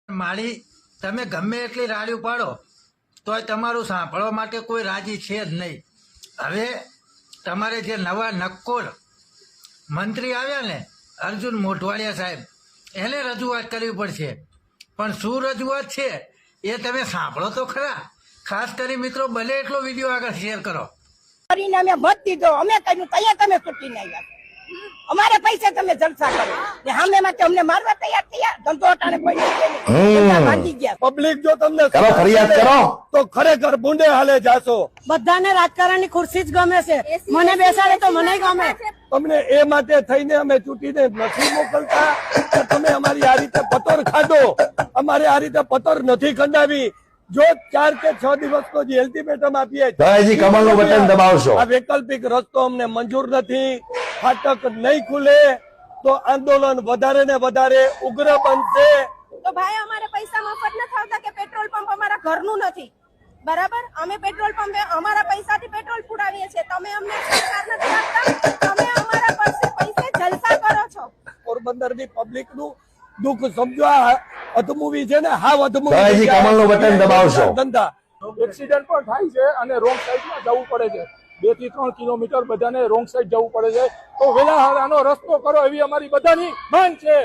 માળી તમે ગમે એટલી રાડી પાડો તોય તમારું સાંભળવા માટે કોઈ રાજી છે જ નહીં. હવે તમારે જે નવા નક્કોર મંત્રી આવ્યા ને અર્જુન મોઢવાડિયા સાહેબ એને રજૂઆત કરવી પડશે. પણ શું રજૂઆત છે એ તમે સાંભળો તો ખરા. ખાસ કરી મિત્રો બને એટલો વિડીયો આગળ શેર કરો. કરીને અમે મત દીધો, અમે કહ્યું તૈયાર તમે છૂટીને આવ્યા, અમારે પૈસા તમે જલસા કરો ને સામે માટે અમને મારવા તૈયાર ધંધો અટાણે કોઈ નહીં ભાગી ગયા. પબ્લિક જો તમને કરો ફરિયાદ કરો તો ખરેખર બુંડે હાલે જાશો. બધાને રાજકારણની ખુરશી જ ગમે છે, મને બેસાડે તો મને ગમે. તમને એ માટે થઈને અમે ચૂંટીને નથી મોકલતા કે તમે અમારી આ રીતે પતોર ખાધો. અમારે આ રીતે પતોર નથી ખંડાવી. જો 4 કે 6 દિવસનો જે અલ્ટિમેટમ આપીએ દયાજી કમળનું બટન દબાવશો. આ વૈકલ્પિક રસ્તો અમને મંજૂર નથી. ફાટક નહીં ખુલે તો આંદોલન વધારે ને વધારે ઉગ્ર બનશે. તો ભાઈ અમારે પૈસા મફત નથી આવતા કે પેટ્રોલ પંપ અમારા ઘરનું નથી, બરાબર? અમે પેટ્રોલ પંપે અમારા પૈસાથી પેટ્રોલ પુરાવીએ છીએ, તમે અમને સરકાર નથી આપતા, તમે અમારા પાસે પૈસે જલસા કરો છો. પોરબંદરની પબ્લિક નું દુઃખ સમજો. આ અધમૂવી છે ને, હાવ અધમૂવી. દયાજી કમળનું બટન દબાવશો. ધંધા એક્સિડન્ટ પણ થાય છે અને રોંગ સાઈડમાં જવું પડે છે. 2 થી 3 કિલોમીટર બધાને રોંગ સાઈડ જવું પડે છે. તો વેલા આનો રસ્તો કરો એવી અમારી બધાની માંગ છે.